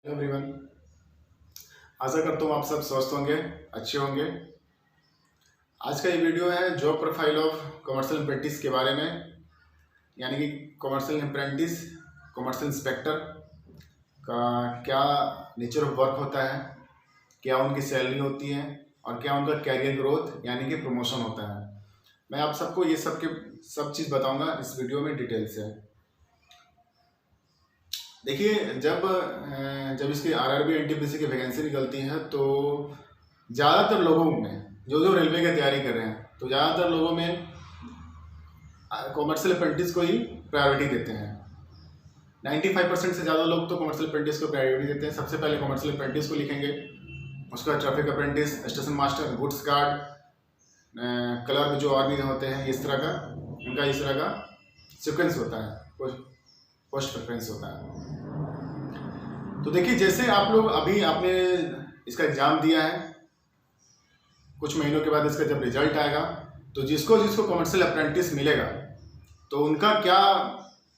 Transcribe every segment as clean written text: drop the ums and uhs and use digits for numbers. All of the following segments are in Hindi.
Hello everyone. आशा करता हूँ आप सब स्वस्थ होंगे, अच्छे होंगे। आज का ये वीडियो है job profile of commercial apprentice के बारे में, यानी कि कमर्शियल अप्रेंटिस, कमर्शियल इंस्पेक्टर का क्या नेचर ऑफ वर्क होता है, क्या उनकी सैलरी होती है और क्या उनका कैरियर ग्रोथ यानी कि प्रमोशन होता है। मैं आप सबको ये सब चीज़ बताऊँगा इस वीडियो में डिटेल से। देखिए, जब इसकी आरआरबी एनटीपीसी की वैकेंसी निकलती है तो ज़्यादातर लोगों में जो रेलवे की तैयारी कर रहे हैं तो ज़्यादातर लोगों में कॉमर्शियल अप्रेंटिस को ही प्रायोरिटी देते हैं। 95% से ज़्यादा लोग तो कॉमर्शियल अप्रेंटिस को प्रायोरिटी देते हैं। सबसे पहले कॉमर्शियल अप्रेंटिस को लिखेंगे, उसका traffic apprentice, station master, goods guard, clerk जो आर्मी में होते हैं, इस तरह का सिक्वेंस होता है, पोस्ट प्रेफरेंस होता है। तो देखिए, जैसे आप लोग अभी आपने इसका एग्ज़ाम दिया है, कुछ महीनों के बाद इसका जब रिजल्ट आएगा तो जिसको कमर्शियल अप्रेंटिस मिलेगा तो उनका क्या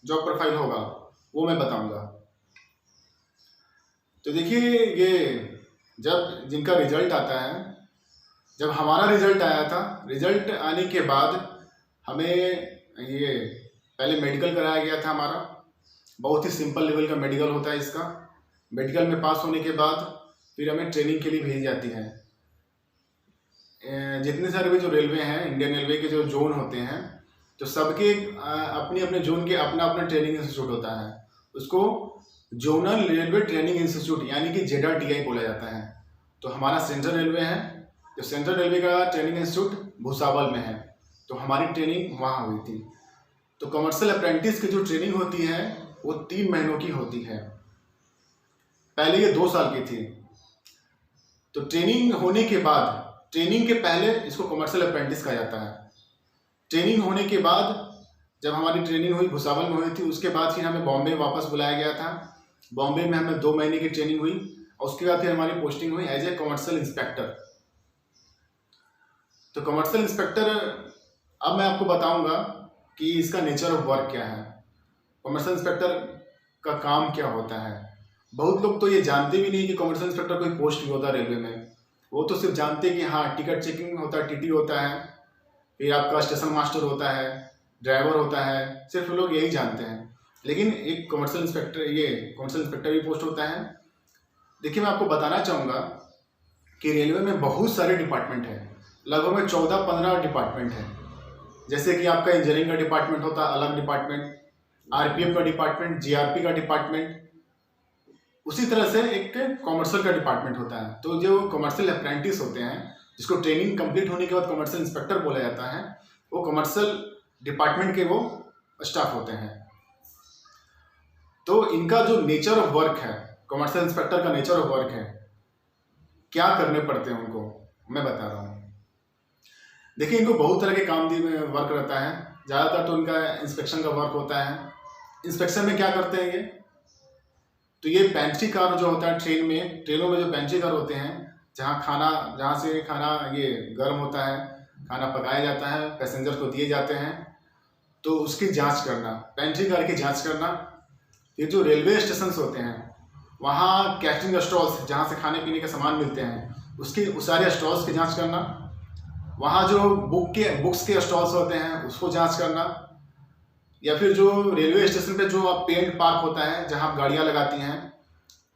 जॉब प्रोफाइल होगा वो मैं बताऊंगा। तो देखिए, ये जब जिनका रिजल्ट आता है, जब हमारा रिजल्ट आया था, रिजल्ट आने के बाद हमें ये पहले मेडिकल कराया गया था। हमारा बहुत ही सिंपल लेवल का मेडिकल होता है। इसका मेडिकल में पास होने के बाद फिर हमें ट्रेनिंग के लिए भेजी जाती है। जितने सारे भी जो रेलवे हैं, इंडियन रेलवे के जो जोन होते हैं, तो सबके अपने अपने जोन के अपना अपना ट्रेनिंग इंस्टीट्यूट होता है। उसको जोनल रेलवे ट्रेनिंग इंस्टीट्यूट यानी कि ZRTI बोला जाता है। तो हमारा सेंट्रल रेलवे है, तो सेंट्रल रेलवे का ट्रेनिंग इंस्टीट्यूट भुसावल में है, तो हमारी ट्रेनिंग वहाँ हुई थी। तो कमर्शियल अप्रेंटिस की जो ट्रेनिंग होती है वो 3 महीनों की होती है। पहले ये 2 साल की थी। तो ट्रेनिंग होने के बाद, ट्रेनिंग के पहले इसको कमर्शियल अप्रेंटिस कहा जाता है। ट्रेनिंग होने के बाद, जब हमारी ट्रेनिंग हुई भुसावल में हुई थी, उसके बाद फिर हमें बॉम्बे वापस बुलाया गया था। बॉम्बे में हमें 2 महीने की ट्रेनिंग हुई और उसके बाद फिर हमारी पोस्टिंग हुई एज ए कमर्शियल इंस्पेक्टर। तो कमर्शियल इंस्पेक्टर, अब मैं आपको बताऊंगा कि इसका नेचर ऑफ वर्क क्या है, कमर्शियल इंस्पेक्टर का काम क्या होता है। बहुत लोग तो ये जानते भी नहीं कि कमर्शियल इंस्पेक्टर कोई पोस्ट भी होता है रेलवे में। वो तो सिर्फ जानते हैं कि हाँ, टिकट चेकिंग होता है, TT होता है, फिर आपका स्टेशन मास्टर होता है, ड्राइवर होता है, सिर्फ लोग यही जानते हैं। लेकिन एक कमर्शियल इंस्पेक्टर भी पोस्ट होता है। देखिए, मैं आपको बताना चाहूँगा कि रेलवे में बहुत सारे डिपार्टमेंट हैं, लगभग में 14-15 डिपार्टमेंट हैं। जैसे कि आपका इंजीनियरिंग का डिपार्टमेंट होता है, अलग डिपार्टमेंट, RPF का डिपार्टमेंट, GRP का डिपार्टमेंट, उसी तरह से एक कॉमर्शियल का डिपार्टमेंट होता है। तो जो कमर्शियल अप्रेंटिस होते हैं, जिसको ट्रेनिंग कंप्लीट होने के बाद कमर्शियल इंस्पेक्टर बोला जाता है, वो कमर्शियल डिपार्टमेंट के वो स्टाफ होते हैं। तो इनका जो नेचर ऑफ वर्क है, कमर्शियल इंस्पेक्टर का नेचर ऑफ वर्क है, क्या करने पड़ते हैं उनको, मैं बता रहा हूँ। देखिए, इनको बहुत तरह के काम वर्क रहता है। ज़्यादातर तो इनका इंस्पेक्शन का वर्क होता है। इंस्पेक्शन में क्या करते हैं ये, तो ये पेंट्री कार जो होता है ट्रेनों में जो पेंट्री कार होते हैं, जहाँ से खाना ये गर्म होता है, खाना पकाया जाता है, पैसेंजर को दिए जाते हैं, तो उसकी जांच करना, पेंट्री कार की जांच करना। फिर जो रेलवे स्टेशन होते हैं, वहाँ कैटरिंग स्टॉल्स, जहाँ से खाने पीने के सामान मिलते हैं, उस सारे स्टॉल्स की जाँच करना। वहाँ जो बुक्स के स्टॉल्स होते हैं, उसको जाँच करना। या फिर जो रेलवे स्टेशन पे जो पेंट पार्क होता है, जहाँ आप गाड़ियाँ लगाती हैं,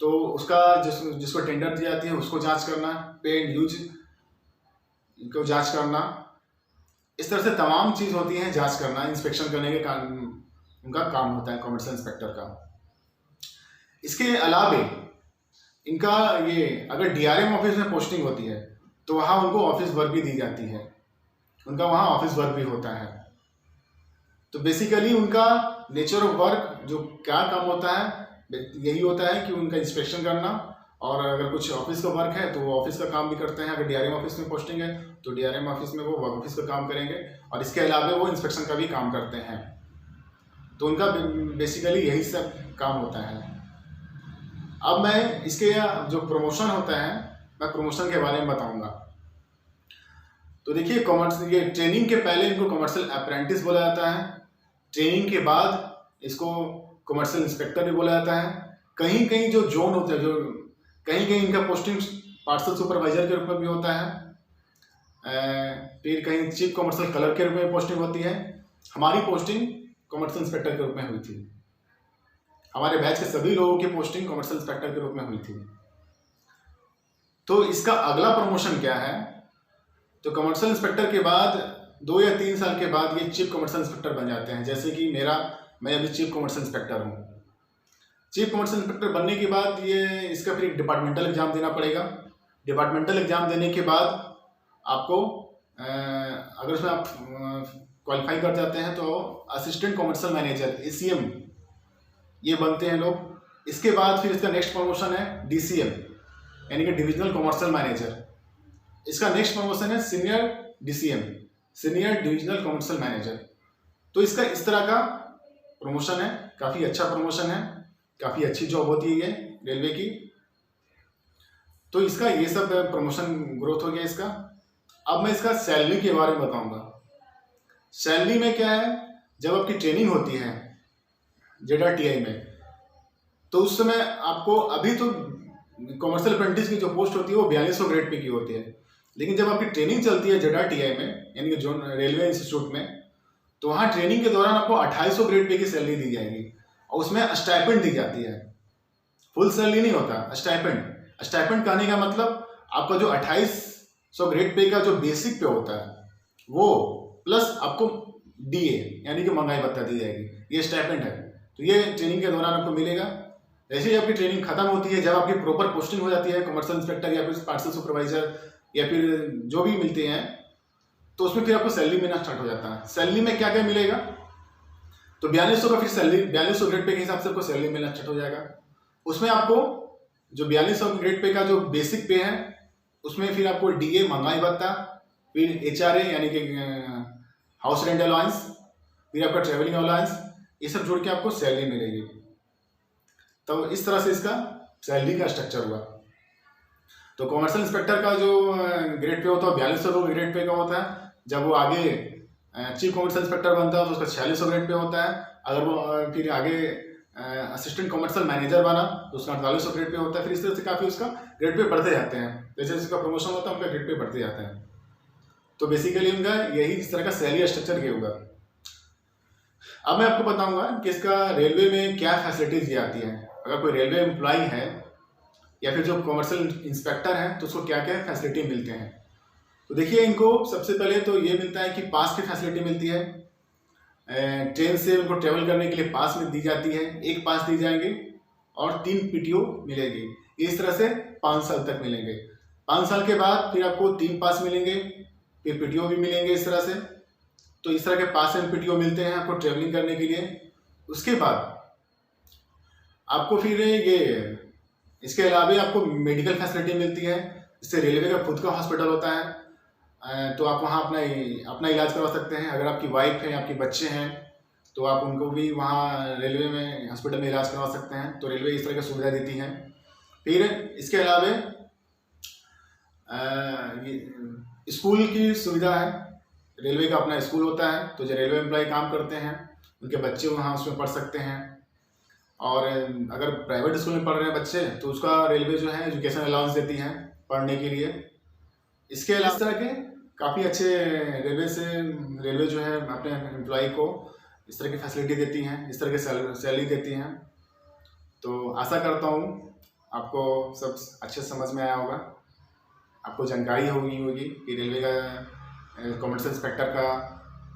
तो उसका जिसको टेंडर दी जाती है उसको जांच करना, पेंट यूज को जांच करना। इस तरह से तमाम चीज़ होती हैं जांच करना, इंस्पेक्शन करने के काम उनका काम होता है कमर्शियल इंस्पेक्टर का। इसके अलावे इनका ये, अगर DRM ऑफिस में पोस्टिंग होती है तो वहाँ उनको ऑफिस वर्क भी दी जाती है, उनका वहाँ ऑफिस वर्क भी होता है। तो बेसिकली उनका नेचर ऑफ वर्क जो क्या काम होता है, यही होता है कि उनका इंस्पेक्शन करना, और अगर कुछ ऑफिस का वर्क है तो वो ऑफिस का काम भी करते हैं। अगर DRM ऑफिस में पोस्टिंग है तो DRM ऑफिस में वो ऑफिस का काम करेंगे, और इसके अलावा वो इंस्पेक्शन का भी काम करते हैं। तो उनका बेसिकली यही सब काम होता है। अब मैं इसके जो प्रमोशन होता है, मैं प्रमोशन के बारे में बताऊंगा। तो देखिए, ये ट्रेनिंग के पहले इनको कमर्शियल अप्रेंटिस बोला जाता है। ट्रेनिंग के बाद इसको कमर्शियल इंस्पेक्टर भी बोला जाता है। कहीं कहीं जो जोन होते हैं, जो कहीं कहीं इनका पोस्टिंग पार्सल सुपरवाइजर के रूप में भी होता है, फिर कहीं चीफ कमर्शियल क्लर्क के रूप में पोस्टिंग होती है। हमारी पोस्टिंग कमर्शियल इंस्पेक्टर के रूप में हुई थी। हमारे बैच के सभी लोगों की पोस्टिंग कमर्शियल इंस्पेक्टर के रूप में हुई थी। तो इसका अगला प्रमोशन क्या है, तो कमर्शियल इंस्पेक्टर के बाद 2 या 3 साल के बाद ये चीफ कमर्शियल इंस्पेक्टर बन जाते हैं। जैसे कि मैं अभी चीफ कमर्शियल इंस्पेक्टर हूँ। चीफ कमर्शियल इंस्पेक्टर बनने के बाद ये इसका फिर डिपार्टमेंटल एग्जाम देना पड़ेगा। डिपार्टमेंटल एग्जाम देने के बाद आपको अगर उसमें आप क्वालिफाई कर जाते हैं तो असिस्टेंट कमर्शियल मैनेजर ACM ये बनते हैं लोग। इसके बाद फिर इसका नेक्स्ट प्रमोशन है DCM यानी कि डिविजनल कमर्शियल मैनेजर। इसका नेक्स्ट प्रमोशन है senior DCM, senior divisional commercial manager. तो इसका इस तरह का प्रमोशन है, काफ़ी अच्छा प्रमोशन है, काफ़ी अच्छी जॉब होती है ये रेलवे की। तो इसका ये सब प्रमोशन ग्रोथ हो गया इसका। अब मैं इसका सैलरी के बारे में बताऊंगा। सैलरी में क्या है, जब आपकी ट्रेनिंग होती है ZRTI में, तो उस समय आपको, अभी तो कमर्शियल अप्रेंटिस की जो पोस्ट होती है वो 4200 ग्रेड पे की होती है, लेकिन जब आपकी ट्रेनिंग चलती है ZRTI में यानी कि जो रेलवे इंस्टीट्यूट में, तो वहाँ ट्रेनिंग के दौरान आपको 2800 ग्रेड पे की सैलरी दी जाएगी और उसमें स्टाइपेंड दी जाती है। फुल सैलरी नहीं होता, स्टाइपेंड। स्टाइपेंड कहने का मतलब आपका जो 2800 ग्रेड पे का जो बेसिक पे होता है वो प्लस आपको DA यानी कि महंगाई भत्ता दी जाएगी, ये स्टाइपेंड है। तो ये ट्रेनिंग के दौरान आपको मिलेगा। जैसे ही आपकी ट्रेनिंग खत्म होती है, जब आपकी प्रॉपर पोस्टिंग हो जाती है कमर्शियल इंस्पेक्टर या फिर पार्सल सुपरवाइजर या फिर जो भी मिलते हैं, तो उसमें फिर आपको सैलरी मिलना स्टार्ट हो जाता है। सैलरी में क्या क्या मिलेगा, तो 4200 का फिर सैलरी, 4200 ग्रेड पे के हिसाब से आपको सैलरी मिलना स्टार्ट हो जाएगा। उसमें आपको जो 4200 ग्रेड पे का जो बेसिक पे है उसमें फिर आपको DA महंगाई भत्ता, फिर HRA यानी कि हाउस रेंट अलाउंस, फिर आपका ट्रेवलिंग अलाउंस, ये सब जोड़ के आपको सैलरी मिलेगी। तो इस तरह से इसका सैलरी का स्ट्रक्चर हुआ। तो कमर्शियल इंस्पेक्टर का जो ग्रेड पे होता है 4200 ग्रेड पे का होता है। जब वो आगे चीफ कमर्शियल इंस्पेक्टर बनता है तो उसका 4600 ग्रेड पे होता है। अगर वो फिर आगे असिस्टेंट कमर्शियल मैनेजर बना तो उसका 4800 ग्रेड पे होता है। फिर इस तरह से काफ़ी उसका ग्रेड पे बढ़ते जाते हैं। जैसे जैसे उसका प्रमोशन होता है उनका ग्रेड पे बढ़ते जाते हैं। तो बेसिकली उनका यही इस तरह का सैलरी स्ट्रक्चर ये होगा। अब मैं आपको बताऊंगा कि इसका रेलवे में क्या फैसिलिटीज दी आती है। अगर कोई रेलवे एम्प्लॉय है या फिर जो कमर्शियल इंस्पेक्टर है तो उसको क्या क्या फैसिलिटी मिलते हैं। तो देखिए, इनको सबसे पहले तो ये मिलता है कि पास की फैसिलिटी मिलती है। ट्रेन से उनको ट्रेवल करने के लिए पास में दी जाती है, 1 पास दी जाएंगे और 3 PTO मिलेगी। इस तरह से 5 साल तक मिलेंगे। 5 साल के बाद फिर आपको 3 पास मिलेंगे, फिर PTO भी मिलेंगे इस तरह से। तो इस तरह के पास एंड PTO मिलते हैं आपको ट्रेवलिंग करने के लिए। उसके बाद आपको फिर ये इसके अलावा आपको मेडिकल फैसिलिटी मिलती है। इससे रेलवे का खुद का हॉस्पिटल होता है, तो आप वहाँ अपना इलाज करवा सकते हैं। अगर आपकी वाइफ है, आपके बच्चे हैं, तो आप उनको भी वहाँ रेलवे में हॉस्पिटल में इलाज करवा सकते हैं। तो रेलवे इस तरह की सुविधा देती है। फिर इसके अलावा स्कूल की सुविधा है। रेलवे का अपना स्कूल होता है, तो जो रेलवे एम्प्लॉय काम करते हैं उनके बच्चे वहाँ उसमें पढ़ सकते हैं। और अगर प्राइवेट स्कूल में पढ़ रहे हैं बच्चे तो उसका रेलवे जो है एजुकेशन अलाउंस देती है पढ़ने के लिए। इसके अलावा इस तरह के काफ़ी अच्छे रेलवे जो है अपने एम्प्लॉय को इस तरह की फैसिलिटी देती हैं, इस तरह की सैलरी देती हैं। तो आशा करता हूँ आपको सब अच्छे समझ में आया होगा, आपको जानकारी होगी कि रेलवे का कमर्शियल इंस्पेक्टर का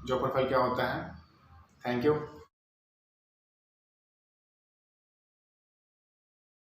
जॉब प्रोफाइल क्या होता है। Thank you.